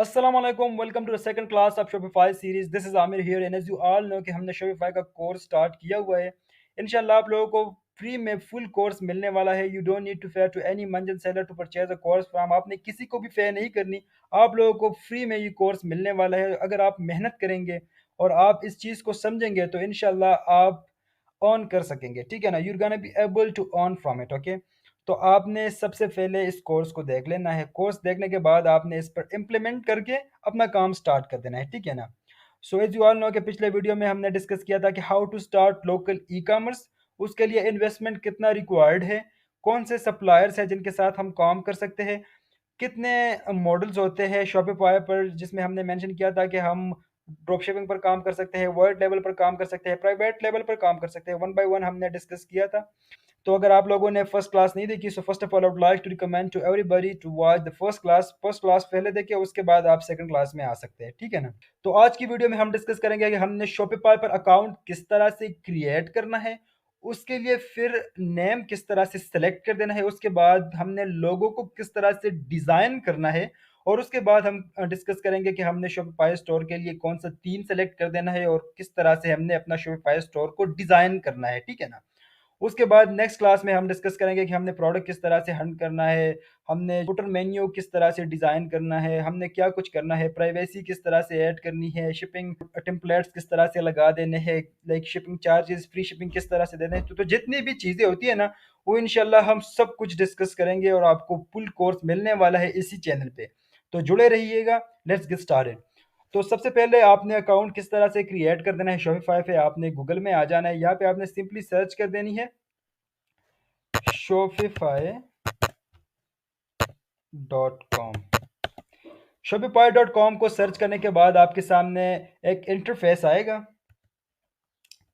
अस्सलाम वालेकुम welcome to the second class of Shopify series. This is Aamir here and as you all know कि हमने Shopify का course start किया हुआ है। इंशाल्लाह आप लोगों को फ्री में फुल कोर्स मिलने वाला है। You don't need to fair to any manjan seller to purchase a course from. आपने किसी को भी फेयर नहीं करनी। आप लोगों को फ्री में ये कोर्स मिलने वाला है। अगर आप मेहनत करेंगे और आप इस चीज़ को समझेंगे तो इंशाल्लाह आप ऑन कर सकेंगे। ठीक है ना, you're gonna be able to on from it. Okay, तो आपने सबसे पहले इस कोर्स को देख लेना है। कोर्स देखने के बाद आपने इस पर इम्प्लीमेंट करके अपना काम स्टार्ट कर देना है। ठीक है ना। So as you all know कि पिछले वीडियो में हमने डिस्कस किया था कि how to start local e commerce. उसके लिए इन्वेस्टमेंट कितना रिक्वायर्ड है, कौन से सप्लायर्स हैं जिनके साथ हम काम कर सकते हैं, कितने मॉडल्स होते हैं शॉपिफाई पर, जिसमें हमने मेंशन किया था कि हम ड्रॉप शिपिंग पर काम कर सकते हैं, वर्ल्ड लेवल पर काम कर सकते हैं, प्राइवेट लेवल पर काम कर सकते हैं। वन बाय वन हमने डिस्कस किया था। तो अगर आप लोगों ने फर्स्ट क्लास नहीं देखी, so first of all I would like to recommend to everybody to watch the first class पहले देखिए, उसके बाद आप सेकंड क्लास में आ सकते हैं। ठीक है ना। तो आज की वीडियो में हम डिस्कस करेंगे कि हमने शॉपिफाई पर अकाउंट किस तरह से क्रिएट करना है, उसके लिए फिर नेम किस तरह से सेलेक्ट कर देना है, उसके बाद हमने लोगों को किस तरह से डिज़ाइन करना है, और उसके बाद हम डिस्कस करेंगे कि हमने शॉपिफाई स्टोर के लिए कौन सा थीम सेलेक्ट कर देना है और किस तरह से हमने अपना शॉपिफाई स्टोर को डिज़ाइन करना है। ठीक है ना। उसके बाद नेक्स्ट क्लास में हम डिस्कस करेंगे कि हमने प्रोडक्ट किस तरह से हंट करना है, हमने टोटल मेन्यू किस तरह से डिज़ाइन करना है, हमने क्या कुछ करना है, प्राइवेसी किस तरह से ऐड करनी है, शिपिंग टेम्पलेट्स किस तरह से लगा देने हैं, like shipping charges, free shipping किस तरह से देने हैं। तो जितनी भी चीज़ें होती है ना, वो इंशाल्लाह हम सब कुछ डिस्कस करेंगे और आपको फुल कोर्स मिलने वाला है इसी चैनल पे। तो जुड़े रहिएगा। Let's get started. तो सबसे पहले आपने अकाउंट किस तरह से क्रिएट कर देना है शॉपिफाई पे, आपने गूगल में आ जाना है। यहाँ पे आपने सिंपली सर्च कर देनी है shopify.com। shopify.com को सर्च करने के बाद आपके सामने एक इंटरफेस आएगा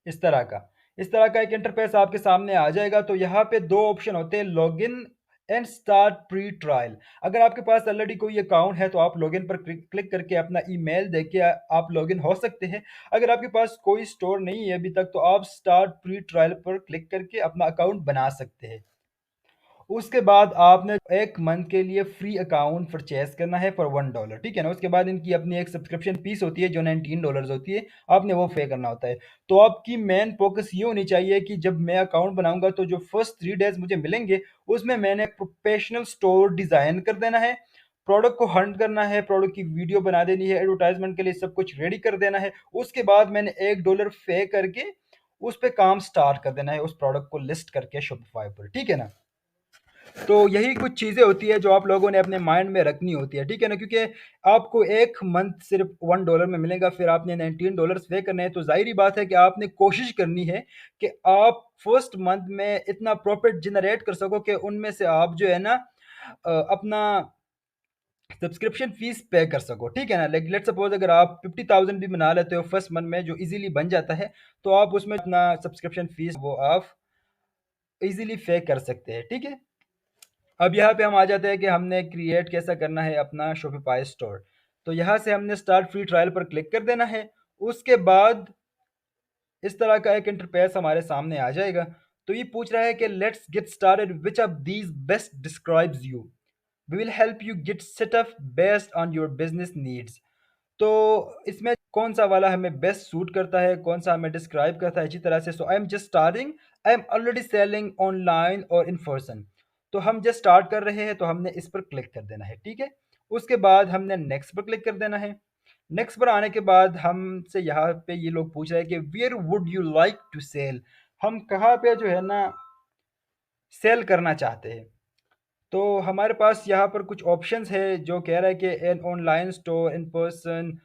इस तरह का। इस तरह का एक इंटरफेस आपके सामने आ जाएगा। तो यहाँ पे दो ऑप्शन होते हैं, login and start pre trial. अगर आपके पास ऑलरेडी कोई अकाउंट है तो आप लॉगिन पर क्लिक करके अपना ईमेल देके आप लॉगिन हो सकते हैं। अगर आपके पास कोई स्टोर नहीं है अभी तक तो आप स्टार्ट प्री ट्रायल पर क्लिक करके अपना अकाउंट बना सकते हैं। उसके बाद आपने एक मंथ के लिए फ्री अकाउंट परचेज करना है फॉर $1। ठीक है ना। उसके बाद इनकी अपनी एक सब्सक्रिप्शन फीस होती है जो $19 होती है, आपने वो पे करना होता है। तो आपकी मेन फोकस ये होनी चाहिए कि जब मैं अकाउंट बनाऊंगा तो जो फर्स्ट 3 डेज मुझे मिलेंगे उसमें मैंने एक प्रोफेशनल स्टोर डिज़ाइन कर देना है, प्रोडक्ट को हंट करना है, प्रोडक्ट की वीडियो बना देनी है, एडवर्टाइजमेंट के लिए सब कुछ रेडी कर देना है। उसके बाद मैंने $1 पे करके उस पर काम स्टार्ट कर देना है, उस प्रोडक्ट को लिस्ट करके शॉपिफाई पर। ठीक है ना। तो यही कुछ चीज़ें होती है जो आप लोगों ने अपने माइंड में रखनी होती है। ठीक है ना, क्योंकि आपको एक मंथ सिर्फ $1 में मिलेगा, फिर आपने $19 पे करने हैं। तो जाहिर बात है कि आपने कोशिश करनी है कि आप फर्स्ट मंथ में इतना प्रॉफिट जनरेट कर सको कि उनमें से आप जो है ना अपना सब्सक्रिप्शन फीस पे कर सको। ठीक है ना। लाइक लेट सपोज अगर आप 50,000 भी बना लेते हो फर्स्ट मंथ में, जो इजीली बन जाता है, तो आप उसमें अपना सब्सक्रिप्शन फीस वो आप इजीली पे कर सकते हैं। ठीक है। अब यहाँ पे हम आ जाते हैं कि हमने क्रिएट कैसा करना है अपना शॉपिफाई स्टोर। तो यहाँ से हमने स्टार्ट फ्री ट्रायल पर क्लिक कर देना है। उसके बाद इस तरह का एक इंटरफेस हमारे सामने आ जाएगा। तो ये पूछ रहा है कि let's get started, which of these best describes you, we will help you get set up based on your business needs. तो इसमें कौन सा वाला हमें बेस्ट सूट करता है, कौन सा हमें डिस्क्राइब करता है अच्छी तरह से। So I am just starting, I am already selling online और इन पर्सन। तो हम जस्ट स्टार्ट कर रहे हैं तो हमने इस पर क्लिक कर देना है। ठीक है। उसके बाद हमने नेक्स्ट पर क्लिक कर देना है। नेक्स्ट पर आने के बाद हमसे यहाँ पे ये लोग पूछ रहे हैं कि where would you like to sell, हम कहाँ पे जो है ना सेल करना चाहते हैं। तो हमारे पास यहाँ पर कुछ ऑप्शंस है जो कह रहा है कि an online store, in person.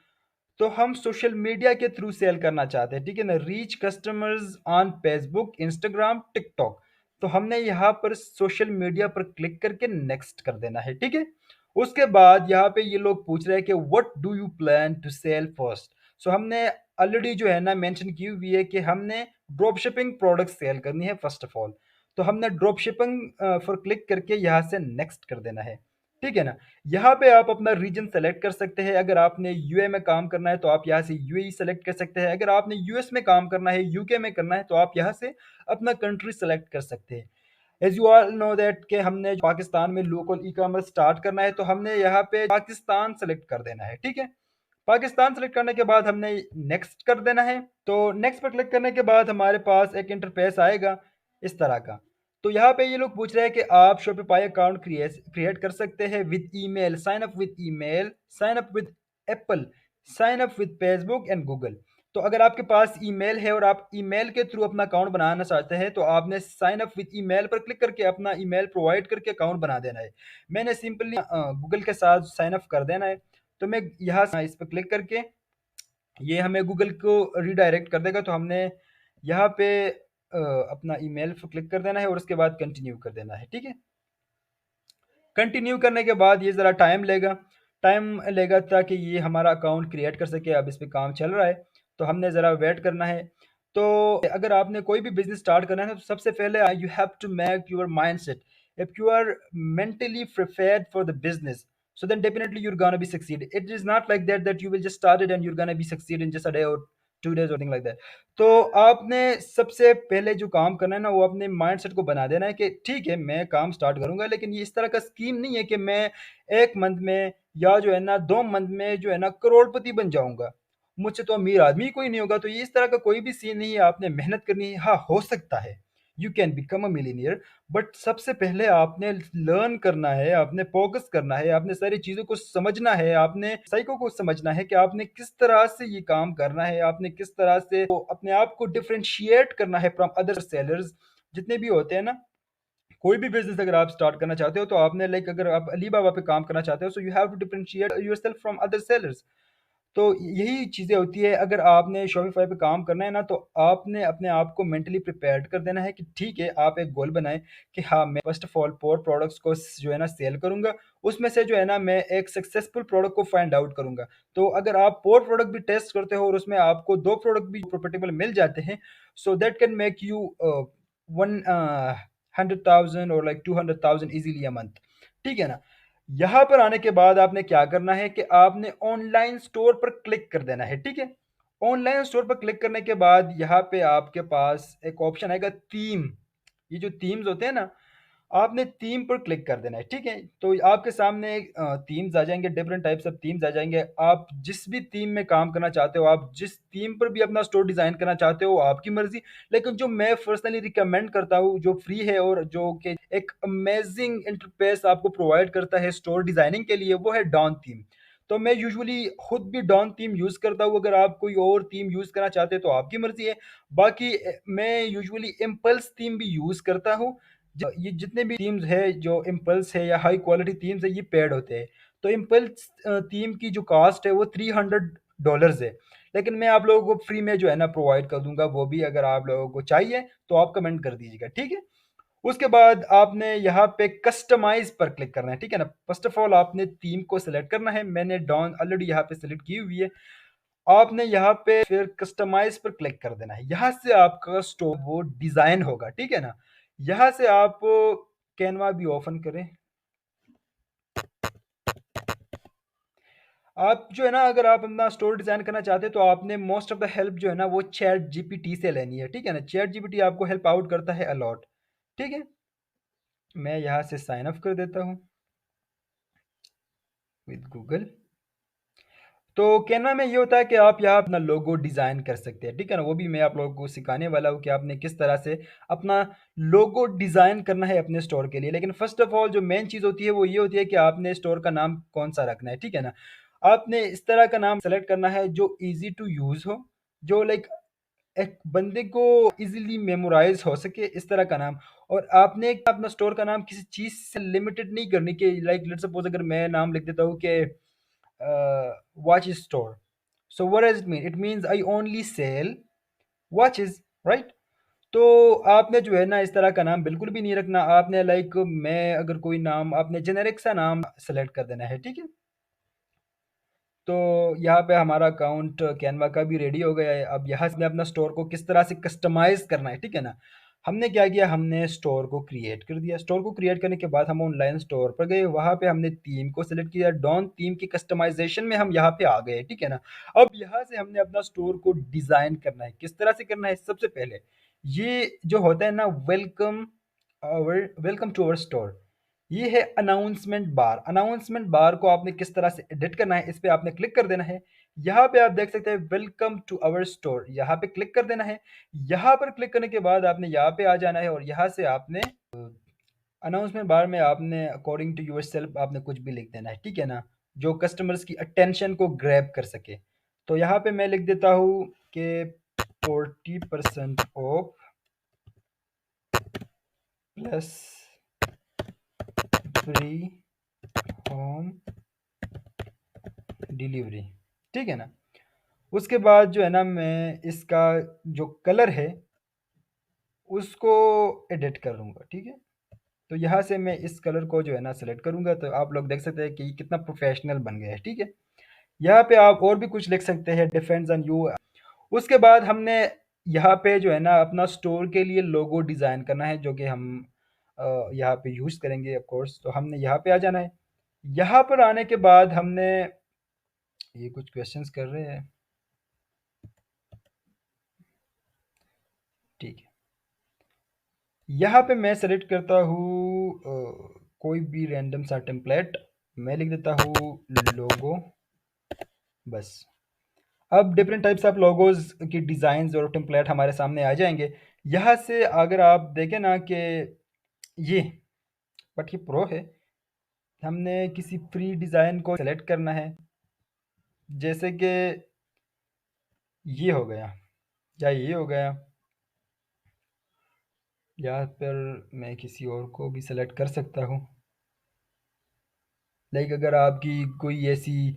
तो हम सोशल मीडिया के थ्रू सेल करना चाहते हैं। ठीक है ना। Reach customers on Facebook, Instagram, TikTok. तो हमने यहाँ पर सोशल मीडिया पर क्लिक करके नेक्स्ट कर देना है। ठीक है। उसके बाद यहाँ पे ये लोग पूछ रहे हैं कि what do you plan to sell first. So हमने ऑलरेडी जो है ना मेंशन की हुई है कि हमने ड्रॉप शिपिंग प्रोडक्ट सेल करनी है फर्स्ट ऑफ ऑल। तो हमने ड्रॉप शिपिंग पर क्लिक करके यहाँ से नेक्स्ट कर देना है। ठीक है ना। यहाँ पे आप अपना रीजन सेलेक्ट कर सकते हैं। अगर आपने यूए में काम करना है तो आप यहाँ से यूएई सेलेक्ट कर सकते हैं। अगर आपने यूएस में काम करना है, यूके में करना है, तो आप यहाँ से अपना कंट्री सेलेक्ट कर सकते हैं। As you all know that कि हमने पाकिस्तान में लोकल ई कॉमर्स स्टार्ट करना है, तो हमने यहाँ पे पाकिस्तान सेलेक्ट कर देना है, ठीक है। पाकिस्तान सेलेक्ट करने के बाद हमने नेक्स्ट कर देना है। तो नेक्स्ट पर क्लिक करने के बाद हमारे पास एक इंटरफेस आएगा इस तरह का। तो यहाँ पे ये लोग पूछ रहे हैं कि आप शॉपिफाई अकाउंट क्रिएट कर सकते हैं with email, sign up with email, sign up with Apple, sign up with Facebook and Google. तो अगर आपके पास ईमेल है और आप ईमेल के थ्रू अपना अकाउंट बनाना चाहते हैं, तो आपने साइन अप विद ईमेल पर क्लिक करके अपना ईमेल प्रोवाइड करके अकाउंट बना देना है। मैंने सिंपली गूगल के साथ साइन अप कर देना है। तो मैं यहाँ से इस पर क्लिक करके ये हमें गूगल को रीडायरेक्ट कर देगा। तो हमने यहाँ पे अपना ईमेल पर क्लिक कर देना है और उसके बाद कंटिन्यू कर देना है, ठीक है। कंटिन्यू करने के बाद ये ज़रा टाइम लेगा ताकि ये हमारा अकाउंट क्रिएट कर सके। अब इस पे काम चल रहा है, तो हमने ज़रा वेट करना है। तो अगर आपने कोई भी बिजनेस स्टार्ट करना है, तो सबसे पहले you have to make your mind set. If you are mentally prepared for the business, so then definitely you're gonna be succeed. It is not like that you will just start it and you're gonna be succeed in just a day or 2 days or something like that. तो आपने सबसे पहले जो काम करना है ना, वो अपने माइंडसेट को बना देना है कि ठीक है मैं काम स्टार्ट करूंगा, लेकिन ये इस तरह का स्कीम नहीं है कि मैं 1 मंथ में या जो है ना 2 मंथ में जो है ना करोड़पति बन जाऊंगा। मुझसे तो अमीर आदमी कोई नहीं होगा। तो ये इस तरह का कोई भी सीन नहीं है। आपने मेहनत करनी है। हाँ, हो सकता है you can become a millionaire, but सबसे पहले आपने लर्न करना है, आपने फोकस करना है, आपने सारी चीज़ों को समझना है, आपने साइको को समझना है कि आपने किस तरह से ये काम करना है, आपने किस तरह से तो अपने आप को डिफ्रेंशिएट करना है फ्रॉम अदर सेलर्स जितने भी होते हैं ना। कोई भी बिजनेस अगर आप स्टार्ट करना चाहते हो, तो आपने लाइक अगर आप अली बाबा पे काम करना चाहते हो, so you have to differentiate yourself from other sellers. तो यही चीज़ें होती है। अगर आपने शॉपिफाई पे काम करना है ना, तो आपने अपने आप को मेंटली प्रिपेयर्ड कर देना है कि ठीक है, आप एक गोल बनाएं कि हाँ मैं फर्स्ट ऑफ ऑल 4 प्रोडक्ट्स को जो है ना सेल करूंगा। उसमें से जो है ना मैं एक सक्सेसफुल प्रोडक्ट को फाइंड आउट करूंगा। तो अगर आप 4 प्रोडक्ट भी टेस्ट करते हो और उसमें आपको 2 प्रोडक्ट भी प्रॉफिटेबल मिल जाते हैं, so that can make you 100,000 और लाइक 200,000 इजीली अ मंथ, ठीक है ना। यहाँ पर आने के बाद आपने क्या करना है कि आपने ऑनलाइन स्टोर पर क्लिक कर देना है, ठीक है। ऑनलाइन स्टोर पर क्लिक करने के बाद यहाँ पे आपके पास एक ऑप्शन आएगा थीम। ये जो थीम्स होते हैं ना, आपने थीम पर क्लिक कर देना है, ठीक है। तो आपके सामने थीम्स आ जाएंगे, डिफरेंट टाइप्स ऑफ थीम्स आ जाएंगे। आप जिस भी थीम में काम करना चाहते हो, आप जिस थीम पर भी अपना स्टोर डिज़ाइन करना चाहते हो, आपकी मर्जी। लेकिन जो मैं पर्सनली रिकमेंड करता हूँ, जो फ्री है और जो कि एक अमेजिंग इंटरफेस आपको प्रोवाइड करता है स्टोर डिज़ाइनिंग के लिए, वो है डॉन थीम। तो मैं यूजुअली खुद भी डॉन थीम यूज़ करता हूँ। अगर आप कोई और थीम यूज़ करना चाहते हैं तो आपकी मर्जी है। बाकी मैं यूजुअली इम्पल्स थीम भी यूज़ करता हूँ। ये जितने भी थीम्स है, जो इम्पल्स है या हाई क्वालिटी थीम्स है, ये पेड होते हैं। तो इम्पल्स थीम की जो कॉस्ट है वो $300 है। लेकिन मैं आप लोगों को फ्री में जो है ना प्रोवाइड कर दूंगा। वो भी अगर आप लोगों को चाहिए तो आप कमेंट कर दीजिएगा, ठीक है। उसके बाद आपने यहाँ पे कस्टमाइज पर क्लिक करना है, ठीक है ना। फर्स्ट ऑफ ऑल आपने थीम को सिलेक्ट करना है। मैंने डॉन ऑलरेडी यहाँ पे सिलेक्ट की हुई है। आपने यहाँ पे फिर कस्टमाइज पर क्लिक कर देना है। यहाँ से आपका स्टोर वो डिजाइन होगा, ठीक है ना। यहाँ से आप कैनवा भी ओपन करें। आप जो है ना, अगर आप अपना स्टोर डिजाइन करना चाहते हैं, तो आपने मोस्ट ऑफ द हेल्प जो है ना वो चैट जीपीटी से लेनी है, ठीक है ना। चैट जीपीटी आपको हेल्प आउट करता है अलॉट, ठीक है। मैं यहाँ से साइन अप कर देता हूँ विद गूगल। तो कैनवा में ये होता है कि आप यहाँ अपना लोगो डिज़ाइन कर सकते हैं, ठीक है ना। वो भी मैं आप लोगों को सिखाने वाला हूँ कि आपने किस तरह से अपना लोगो डिज़ाइन करना है अपने स्टोर के लिए। लेकिन फर्स्ट ऑफ ऑल जो मेन चीज़ होती है वो ये होती है कि आपने स्टोर का नाम कौन सा रखना है, ठीक है ना। आपने इस तरह का नाम सेलेक्ट करना है जो ईजी टू यूज़ हो, जो लाइक एक बंदे को इजीली मेमोराइज हो सके, इस तरह का नाम। और आपने अपना स्टोर का नाम किसी चीज़ से लिमिटेड नहीं करनी कि लाइक लेट्स सपोज अगर मैं नाम लिख देता हूँ कि watch store. So what does it mean? It means I only sell watches, right? तो आपने जो है ना इस तरह का नाम बिल्कुल भी नहीं रखना। आपने लाइक मैं अगर कोई नाम, आपने जेनेरिक सा नाम सेलेक्ट कर देना है, ठीक है। तो यहाँ पे हमारा अकाउंट कैनवा का भी रेडी हो गया है। अब यहाँ से अपना स्टोर को किस तरह से कस्टमाइज करना है, ठीक है ना। हमने क्या किया, हमने स्टोर को क्रिएट कर दिया। स्टोर को क्रिएट करने के बाद हम ऑनलाइन स्टोर पर गए, वहाँ पे हमने थीम को सिलेक्ट किया। डॉन थीम की कस्टमाइजेशन में हम यहाँ पे आ गए, ठीक है ना। अब यहाँ से हमने अपना स्टोर को डिज़ाइन करना है। किस तरह से करना है, सबसे पहले ये जो होता है ना welcome welcome to our store. ये है अनाउंसमेंट बार। अनाउंसमेंट बार को आपने किस तरह से एडिट करना है, इस पे आपने क्लिक कर देना है। यहाँ पे आप देख सकते हैं वेलकम टू आवर स्टोर, यहाँ पे क्लिक कर देना है। यहाँ पर क्लिक करने के बाद आपने यहाँ पे आ जाना है और यहाँ से आपने अनाउंसमेंट बार में आपने अकॉर्डिंग टू योर सेल्फ आपने कुछ भी लिख देना है, ठीक है ना, जो कस्टमर्स की अटेंशन को ग्रैब कर सके। तो यहाँ पे मैं लिख देता हूँ कि 40% of plus free home delivery, ठीक है ना। उसके बाद जो है ना मैं इसका जो कलर है उसको एडिट करूँगा, ठीक है। तो यहाँ से मैं इस कलर को जो है ना सेलेक्ट करूँगा, तो आप लोग देख सकते हैं कि ये कितना प्रोफेशनल बन गया है, ठीक है। यहाँ पे आप और भी कुछ लिख सकते हैं, डिपेंड्स ऑन यू। उसके बाद हमने यहाँ पे जो है ना अपना स्टोर के लिए लोगो डिज़ाइन करना है, जो कि हम यहाँ पे यूज़ करेंगे ऑफ कोर्स। तो हमने यहाँ पे आ जाना है। यहाँ पर आने के बाद हमने ये कुछ क्वेश्चंस कर रहे हैं, ठीक है। यहाँ पे मैं सेलेक्ट करता हूँ कोई भी रैंडम सा टेम्पलेट, मैं लिख देता हूँ लोगो, बस। अब डिफरेंट टाइप्स ऑफ लोगोज की डिज़ाइंस और टेम्पलेट हमारे सामने आ जाएंगे। यहाँ से अगर आप देखें ना कि ये, बट ये प्रो है, हमने किसी फ्री डिज़ाइन को सेलेक्ट करना है, जैसे कि ये हो गया या ये हो गया। यहाँ पर मैं किसी और को भी सेलेक्ट कर सकता हूँ। लाइक अगर आपकी कोई ऐसी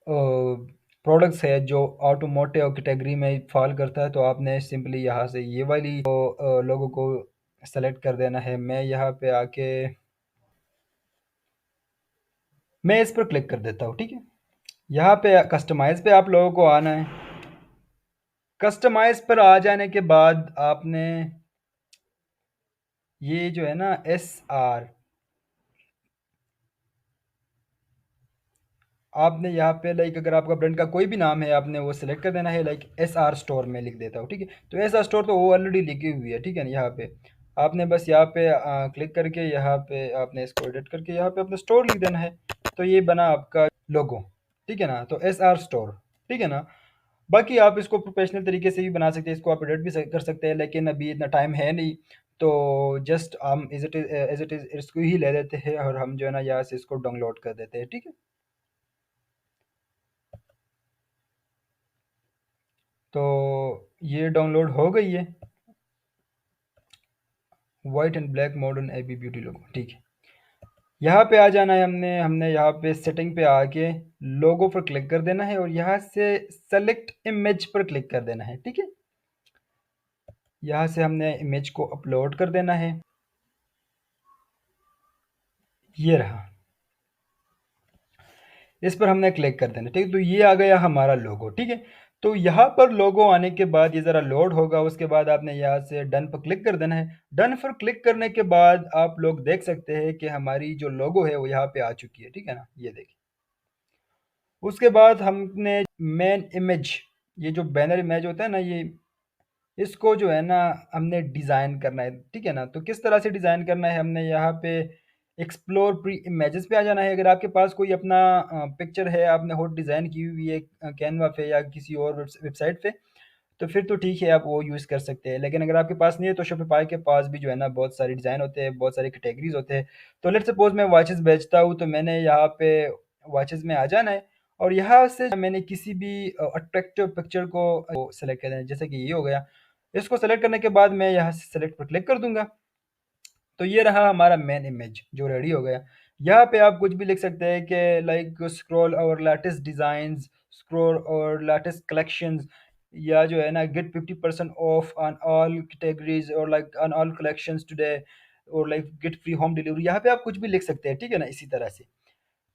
प्रोडक्ट्स है जो ऑटोमोटिव कैटेगरी में फॉल करता है, तो आपने सिंपली यहाँ से ये वाली लोगों को सेलेक्ट कर देना है। मैं यहाँ पे आके मैं इस पर क्लिक कर देता हूँ, ठीक है। यहाँ पे कस्टमाइज पे आप लोगों को आना है। कस्टमाइज पर आ जाने के बाद आपने ये जो है ना SR, आपने यहाँ पे लाइक अगर आपका ब्रांड का कोई भी नाम है आपने वो सिलेक्ट कर देना है। लाइक SR स्टोर में लिख देता हूँ, ठीक है। तो SR स्टोर तो वो ऑलरेडी लिखी हुई है, ठीक है ना। यहाँ पे आपने बस यहाँ पे क्लिक करके यहाँ पे आपने इसको एडिट करके यहाँ पे अपना स्टोर लिख देना है। तो ये बना आपका लोगो, ठीक है ना। तो SR स्टोर, ठीक है ना। बाकी आप इसको प्रोफेशनल तरीके से भी बना सकते हैं, इसको आप एडिट भी कर सकते हैं, लेकिन अभी इतना टाइम है नहीं। तो जस्ट हम एज इट इज़ इसको ही ले लेते हैं और हम जो है ना यहाँ से इसको डाउनलोड कर देते हैं, ठीक है। तो ये डाउनलोड हो गई है, white and black modern AB beauty logo, ठीक है। यहाँ पे आ जाना है, हमने हमने यहाँ पे सेटिंग पे आके लोगो पर क्लिक कर देना है और यहाँ से सेलेक्ट इमेज पर क्लिक कर देना है, ठीक है। यहाँ से हमने इमेज को अपलोड कर देना है, ये रहा। इस पर हमने क्लिक कर देना, ठीक है। तो ये आ गया हमारा लोगो, ठीक है। तो यहाँ पर लोगो आने के बाद ये ज़रा लोड होगा, उसके बाद आपने यहाँ से डन पर क्लिक कर देना है। डन पर क्लिक करने के बाद आप लोग देख सकते हैं कि हमारी जो लोगो है वो यहाँ पे आ चुकी है, ठीक है ना, ये देखिए। उसके बाद हमने मेन इमेज, ये जो बैनर इमेज होता है ना, ये इसको जो है ना हमने डिज़ाइन करना है, ठीक है ना। तो किस तरह से डिज़ाइन करना है, हमने यहाँ पे एक्सप्लोर प्री इमेजेस पे आ जाना है। अगर आपके पास कोई अपना पिक्चर है, आपने खुद डिज़ाइन की हुई है कैनवा पे या किसी और वेबसाइट पे, तो फिर तो ठीक है, आप वो यूज़ कर सकते हैं। लेकिन अगर आपके पास नहीं है तो शॉपिफाई के पास भी जो है ना बहुत सारे डिज़ाइन होते हैं, बहुत सारे कैटेगरीज होते हैं। तो लेट्स सपोज मैं वॉचेस बेचता हूँ, तो मैंने यहाँ पे वॉचेस में आ जाना है और यहाँ से मैंने किसी भी अट्रैक्टिव पिक्चर को सेलेक्ट कर देना है, जैसे कि ये हो गया। इसको सेलेक्ट करने के बाद मैं यहाँ से सेलेक्ट पर क्लिक कर दूंगा। तो ये रहा हमारा मेन इमेज जो रेडी हो गया। यहाँ पे आप कुछ भी लिख सकते हैं कि लाइक स्क्रॉल और लेटेस्ट डिज़ाइंस, स्क्रॉल और लेटेस्ट कलेक्शंस, या जो है ना get 50% off on all categories और like on all collections today, और like get free home delivery. यहाँ पे आप कुछ भी लिख सकते हैं, ठीक है ना, इसी तरह से।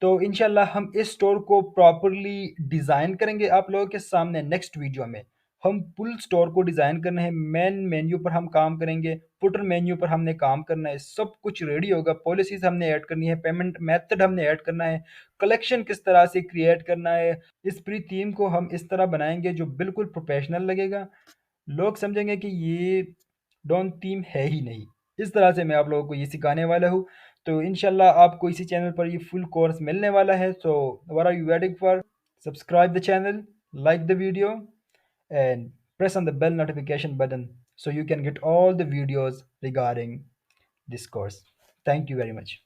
तो इंशाल्लाह हम इस स्टोर को प्रॉपरली डिज़ाइन करेंगे आप लोगों के सामने। नेक्स्ट वीडियो में हम फुल स्टोर को डिज़ाइन करना है, मेन मेन्यू पर हम काम करेंगे, फुटर मेन्यू पर हमने काम करना है, सब कुछ रेडी होगा। पॉलिसीज़ हमने ऐड करनी है, पेमेंट मेथड हमने ऐड करना है, कलेक्शन किस तरह से क्रिएट करना है। इस प्री थीम को हम इस तरह बनाएंगे जो बिल्कुल प्रोफेशनल लगेगा। लोग समझेंगे कि ये डॉन थीम है ही नहीं, इस तरह से मैं आप लोगों को ये सिखाने वाला हूँ। तो इंशाल्लाह आपको इसी चैनल पर ये फुल कोर्स मिलने वाला है। So what are you waiting for? Subscribe the channel, like the video, and press on the bell notification button so you can get all the videos regarding this course. Thank you very much.